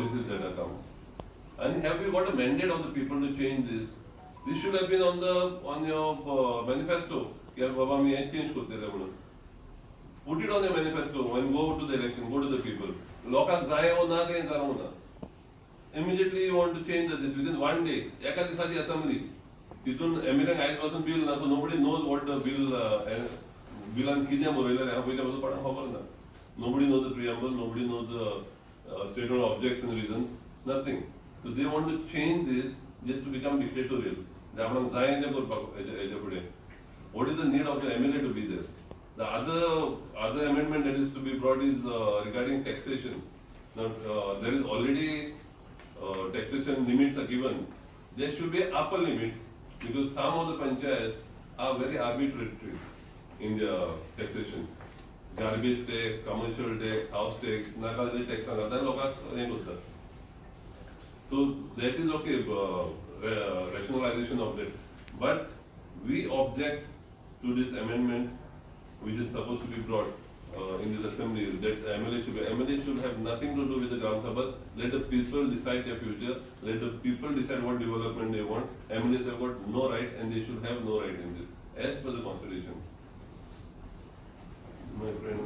policies that are come. And have you got a mandate of the people to change this? This should have been on your manifesto. कि यार बाबा मैं change करते रहे म्हणून. Put it on your manifesto when go to the election, go to the people. लोकांक जाय हो ना काही जावं ना. Immediately you want to change this within one day. एका दिवसाची assembly. तिथून एमएलएन आयज पासून बिल ना, so nobody knows what the बिलान कितें बरयलेलें हांव पयल्या पासून कोणाक खबर ना. Nobody knows the preamble, nobody knows the statement of objects and reasons, nothing. So they want to change this just to become dictatorial. They आपणाक जाय तें करपाक हेजे फुडें. What is the need of the MLA to be there? The other amendment that is to be brought is regarding taxation. Now there is already taxation limits are given. There should be an upper limit because some of the panchayats are very arbitrary in their taxation. Garbage tax, commercial tax, house tax, nakalaji tax, and other local. So that is okay, rationalization of that. But we object to this amendment, which is supposed to be brought in this assembly. That MLA should have nothing to do with the Gram Sabha. Let the people decide their future. Let the people decide what development they want. MLAs have got no right, and they should have no right in this, as per the constitution. My friend.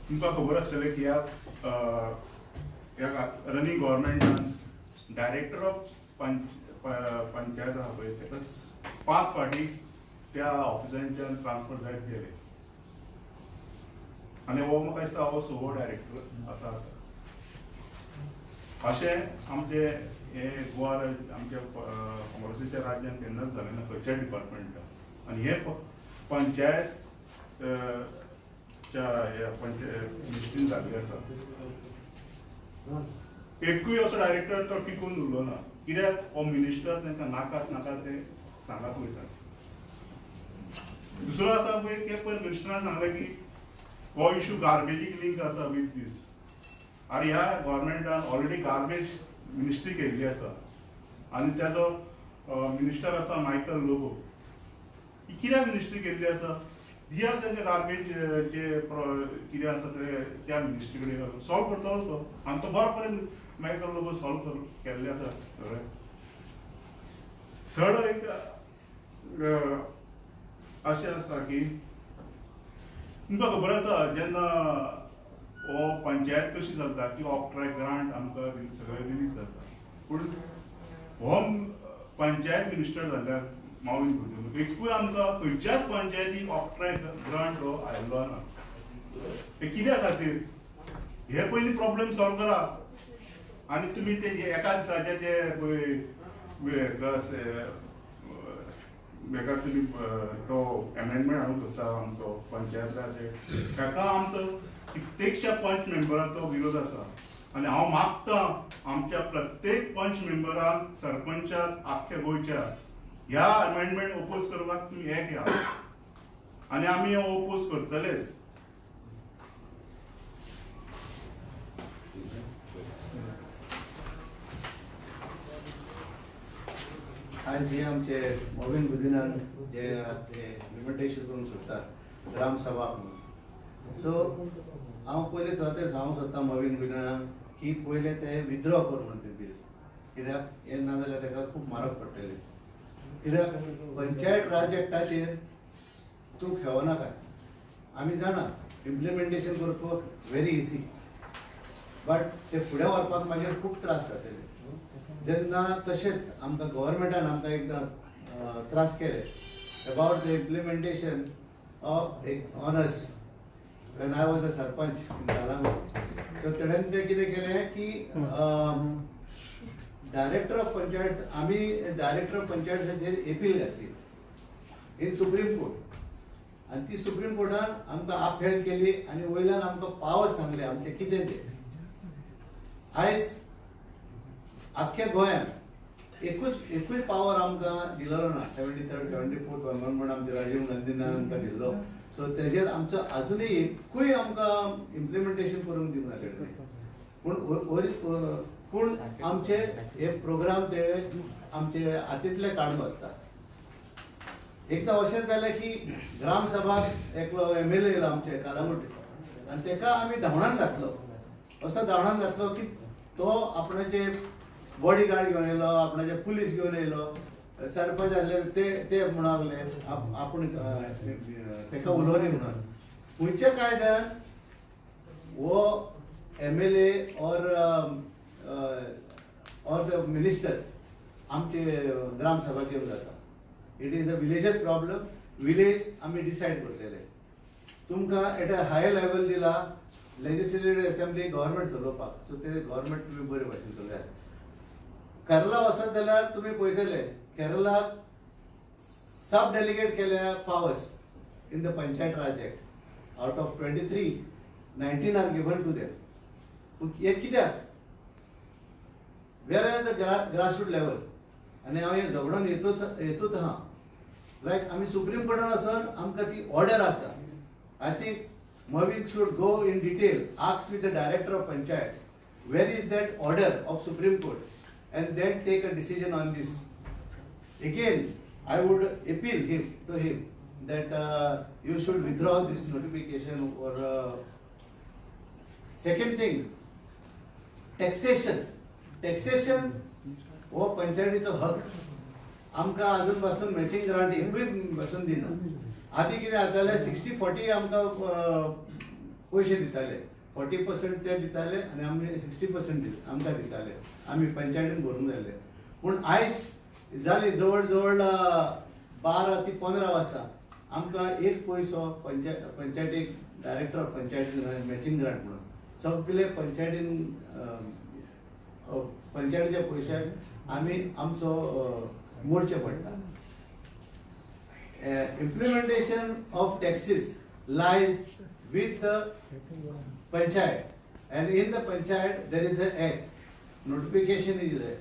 तुमकां खबर आसतलें की ह्या running गव्हर्मेंटान director of panchayat आहा पळय ताका 5 फावटी त्या ऑफिसांच्यान ट्रान्सफर जायत गेले आनी हो म्हाका दिसता हो 6वो डायरेक्टर आतां आसा. अशें आमचे हे गोवा आमच्या काँग्रेसीच्या राज्यान केन्नाच जालें ना खंयच्याय डिपार्टमेंटान. आनी हे पंचायत मिनिस्ट्रीन जाल्ले आसा. एकूय असो डायरेक्टर तो टिकून उरलो ना. कित्याक हो मिनिस्टर तांकां नाकात नाका ते सांगत वयता. दुसरो आसा पळय की पयर मिनिस्टरान सांगलें की हो इश्यू गार्बेजीक लिंक आसा विथ दीस. आनी ह्या गव्हर्मेंटान ऑलरेडी गार्बेज मिनिस्ट्री केल्ली आसा आनी त्याचो मिनिस्टर आसा मायकल लोबो. ही कित्याक मिनिस्ट्री केल्ली आसा? दिया तांकां गार्बेज जे कितें आसा ते त्या मिनिस्ट्री कडेन सॉल्व करतलो तो आनी तो बरो पर्यंत मायकल लोबो सॉल्व केल्ले आसा सगळें. थर्ड एक अशें आसा की तुमकां खबर आसा जेन्ना हो पंचायत कशी चलता की ऑफ ट्रॅक ग्रांट आमकां सगळें रिलीज जाता. पूण हो पंचायत मिनिस्टर जाल्यार माऊन भुजबळ एकूय आमकां खंयच्याच पंचायतीक ऑफ ट्रॅक ग्रांट हो आयिल्लो ना. हे कित्या खातीर? हे पयलीं प्रॉब्लेम सॉल्व करा आनी तुमी ते एका दिसाचे जे हेका तुमी तो एमेंडमेंट हाडूंक सोदता आमचो पंचायत राज ताका आमचो कित्येकशा पंच मेंबरांचो विरोध आसा. आनी हांव मागतां आमच्या प्रत्येक पंच मेंबराक सरपंचाक आख्ख्या गोंयच्या ह्या अमेंडमेंट ओपोज करपाक तुम्ही एक या आनी आमी ओपोज करतलेच. आज जे आमचे मोविन बुदिनान जे लिमिटेशन करूंक सोदता ग्राम सभा म्हणून. सो हांव पयलें स्वता सांगूंक सोदता मोविन बुदिनान की पयलें ते विथड्रॉ कर म्हणून तें बील. कित्याक हें ना जाल्यार ताका खूब म्हारग पडटलें. कित्याक पंचायत राज एक्टाचेर तूं खेळनाका. आमी जाणा इम्प्लिमेंटेशन करपाक व्हेरी इजी बट ते फुडें व्हरपाक मागीर खूब त्रास जातले. जेन्ना तशेंच आमकां गव्हर्मेंटान आमकां एकदां त्रास केले अबाउट द इम्प्लिमेंटेशन ऑफ एक honours when I was the sarpanch in Dhalangur. So तेणेन तें कितें केलें की डायरेक्टर ऑफ पंचायत आम्ही डायरेक्टर ऑफ पंचायतीचेर अपील घातली इन सुप्रीम कोर्ट आनी ती सुप्रीम कोर्टान आमकां आपहेल केली आनी वयल्यान आमकां पावर सांगले आमचे कितें तें. आयज आख्ख्या गोंयांत एकूय पावर आमकां दिलो ना. 73rd 74th अमेंडमेंट आमच्या राजीव गांधीन आमकां दिल्लो. सो तेजेर आमचो आजुनूय एकूय आमकां इम्प्लिमेंटेशन करूंक दिवना तेणें. पूण आमचे हे प्रोग्राम ते आमचे हातींतले काडून वता. एकदा अशें जालें की ग्राम सभाक एकलो MLA येयलो आमचे कालामुट्टे आनी तेका आमी धांवणान घातलो. असो धांवणान घातलो की तो आपणाचे बॉडी गार्ड घेवन येयलो, आपणाचे पुलीस घेवन येयलो. सरपंच आसले ते म्हणूंक लागले आपूण तेका उलोवनी म्हणून. खंयच्या कायद्यान वो MLA or the minister आमचे ग्राम सभा घेवन जाता. It is a villages problem. Village आमी डिसायड करतले. तुमकां एट अ हायर लेवल दिला लेजिस्लेटिव्ह असेंब्ली गव्हर्नमेंट चलोवपाक. सो ते गव्हर्नमेंट तुमी बरे भाशेन चलयात. केरला वचत जाल्यार तुमी पळयतले केरलाक सब डेलिगेट केल्या powers in the panchayat raj act. Out of 23, 19 are given to them. पूण हे कित्याक? Where is the grassroot level. आनी हांव हे झगडून येतूच आहा. लायक आमी सुप्रीम कोर्टान वचोन आमकां ती ऑर्डर आसा. I think Movin should go in detail, ask with the director of panchayats, where is that order of Supreme Court, and then take a decision on this. Again, I would appeal to him that you should withdraw this notification. Or second thing, taxation हो पंचायतीचो हक. आमकां अजून पासून matching grant एकूय पासून दिना. आधी कितें जातालें 60-40 आमकां पयशे दिताले. 40% ते दिताले आनी आमी 60% आमकां दिताले. आमी पंचायतीन भरूंक जाले. पूण आयज जाली जवळ जवळ 12 ते 15 वर्सां आमकां एक पयसो पंचायतीक डायरेक्टर ऑफ पंचायतीन मॅचिंग ग्रांट म्हणून सगळे पंचायतीच्या पयशाक आमी आमचो मोडचे पडटा. Implementation of taxes lies with the panchayat, and in the panchayat there is an act. Notification is there.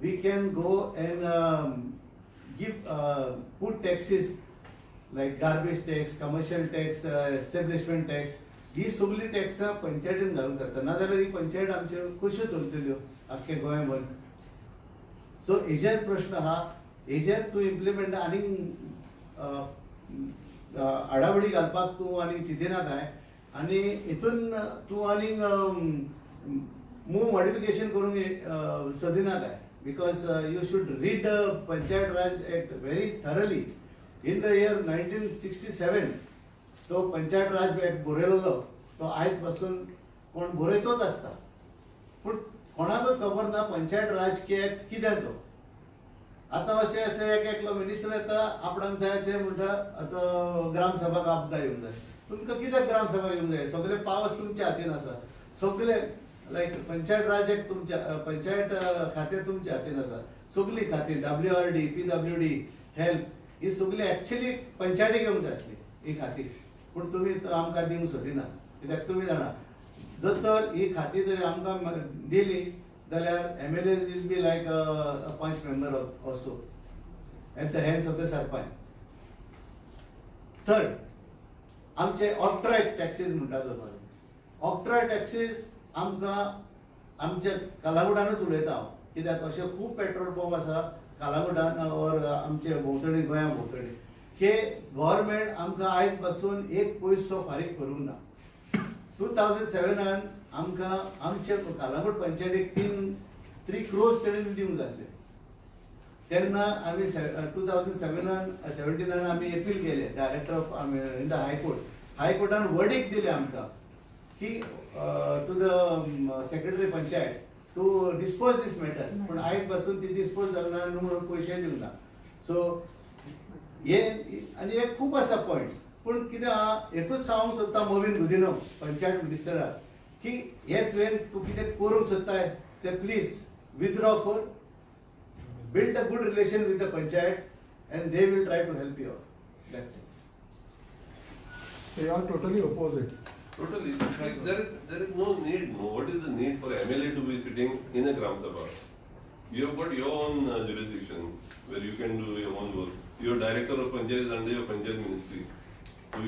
We can go and put taxes like garbage tax, commercial tax, establishment tax. ही सगळी टॅक्सां पंचायतीन घालूंक जाता. नाजाल्यार ही पंचायत आमच्यो कश्यो चलतल्यो आख्खे गोंयभर. सो हेजेर प्रश्न आहा. हेजेर तूं इम्प्लिमेंट आनीक आडावडी घालपाक तूं आनी चिंतिना काय? आनी हितून तूं आनीक मूव मॉडिफिकेशन करूंक सोदिना काय? Because you should read the panchayat raj act very thoroughly. In the year 1967 तो पंचायत राज एक्ट बरयलो. तो आयज पासून कोण बरयतोच आसता. पूण कोणाकूच खबर ना पंचायत राज एक्ट कितें तो. आतां अशें एकलो मिनिस्टर येता आपणाक जाय ते म्हणटा आतां ग्राम सभाक आपदा येवंक जाय. तुमकां कित्याक ग्राम सभा येवंक जाय? सगळे पावर्स तुमच्या हातीन आसा. सगळे लायक पंचायत राज एक्ट तुमच्या पंचायत खातें तुमच्या हातीन आसा. सगळीं खातीं WRD, PWD, हेल्थ ही सगळीं एक्चुअली पंचायतीक येवंक जाय आसली ही खातीं. पूण तुमी आमकां दिवंक सोदिना. कित्याक तुमी जाणा जर तर ही खातीं जर आमकां दिली जाल्यार MLA will be like a punch member also at the hands of the sarpanch. Third, आमचे ऑक्ट्रॉय टॅक्सीस म्हणटा तो. ऑक्ट्रॉय टॅक्सीस आमकां आमच्या कालागुडानूच उलयता हांव. कित्याक अशे खूब पेट्रोल पंप आसा कालागुडान और आमचे भोंवतणी गोंया भोंवतणी की गव्हर्नमेंट आमकां आयज पासून एक पयसो फारीक करूंक ना. 2007 आमकां आमचे कालागूड पंचायतीक 3 crores तेणें दिवंक जातले. तेन्ना आमी 2017 आमी अपील केले डायरेक्टर ऑफ इन द हायकोर्टान वर्डिक्ट दिले आमकां की to the secretary panchayat to dispose this matter. पूण आयज पासून ती डिस्पोज जावना म्हणून पयशे दिवंक ना. सो हे आनी हे खूब आसा पॉयंट्स. पूण कितें आहा एकूच सांगूंक सोदता मोविन गुदिनो पंचायत मिनिस्टराक की हेच वेन तूं कितें करूंक सोदताय ते please withdraw for build a good relation with the panchayats and they will try to help you out. That's it. They are totally opposite. Totally. There is no need. What is the need for MLA to be sitting in a Gram Sabha? You have got your own jurisdiction where you can do your own work. Your director of panchayat is under your panchayat ministry. So if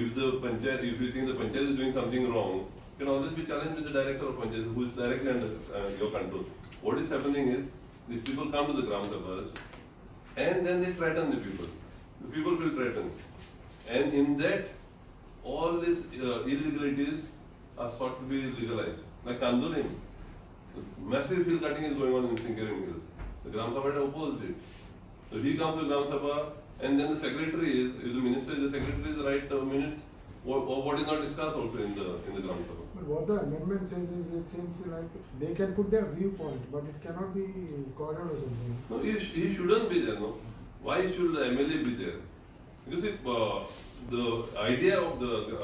you think the panchayat is doing something wrong, you can always be challenged with the director of panchayat who is directly under your control. What is happening is these people come to the Gram Sabhas and then they threaten the people. the people feel threatened. And in that, all these illegalities are sought to be legalized. Like Kandulim, massive hill cutting is going on in Sinkarim Hill. The Gram Sabha had opposed it. So he comes to Gram Sabha, and then the secretary is, if the minister is the secretary, is write minutes or what is not discussed also in the Gram Sabha. But what the amendment says is it seems like they can put their viewpoint, but it cannot be recorded or something. No, he shouldn't be there, no. Why should the MLA be there? Because the idea of the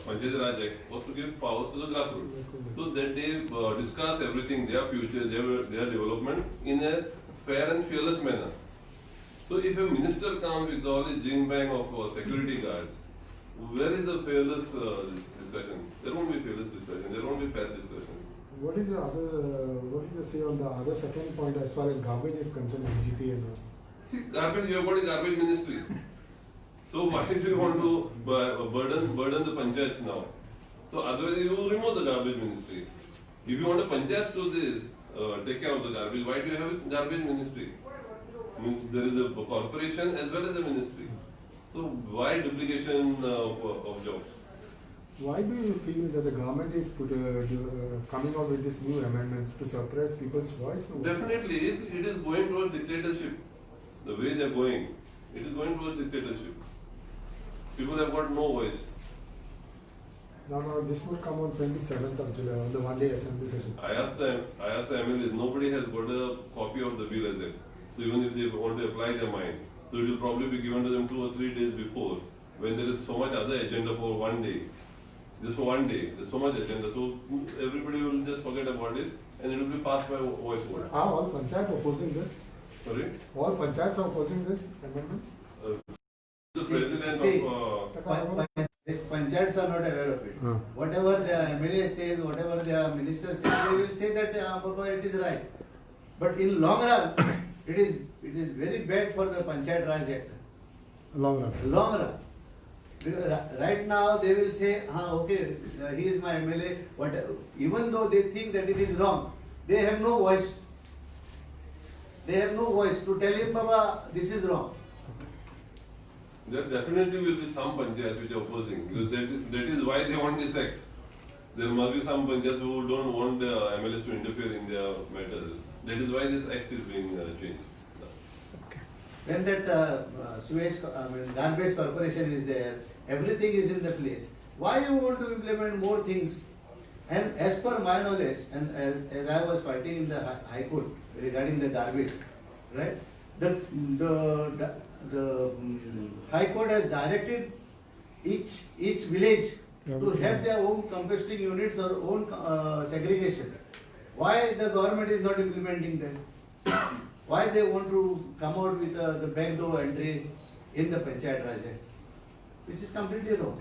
Panchayat Raj Act was to give powers to the grassroots. So that they discuss everything, their future, their development in a fair and fearless manner. So if a minister comes with all his jing bang of security guards, where is the fearless discussion? There won't be fearless discussion, there won't be fair discussion. What is the say on the other second point as far as garbage is concerned, NGT and all? See, garbage, you have got a garbage ministry. So why do you want to burden the panchayats now? So otherwise you remove the garbage ministry. If you want a panchayat to this, take care of the garbage, why do you have a garbage ministry? There is a corporation as well as a ministry. So why duplication of jobs? Why do you feel that the government is coming out with these new amendments to suppress people's voice? Definitely, it is going towards dictatorship. The way they are going, it is going towards dictatorship. People have got no voice. Now this will come on 27th of July on the one-day assembly session. I asked the MLAs, nobody has got a copy of the bill as yet. So even if they want to apply their mind, so it will probably be given to them 2 or 3 days before, when there is so much other agenda for one day. Just for one day, there's so much agenda, so everybody will just forget about it and it will be passed by voice vote. Are all panchayats opposing this? Sorry? All panchayats are opposing this amendment? The president See, of... Panchayats are not aware of it. Whatever the MLA says, whatever the minister says, they will say that Baba, it is right. But in long run, it is very bad for the Panchayat Raj Act. Long run. Long run. Because right now they will say, okay, he is my MLA, whatever. Even though they think that it is wrong, they have no voice. They have no voice to tell him, Baba, this is wrong. There definitely will be some panchayats which are opposing, because that is why they want this act. There must be some panchayats who don't want the MLAs to interfere in their matters. That is why this act is being changed. When that garbage corporation is there, everything is in the place. Why you want to implement more things? And as per my knowledge, and as I was fighting in the High Court regarding the garbage, right? The High Court has directed each village to have their own composting units or own segregation. Why the government is not implementing that? Why they want to come out with the backdoor entry in the Panchayat Raj Act, which is completely wrong.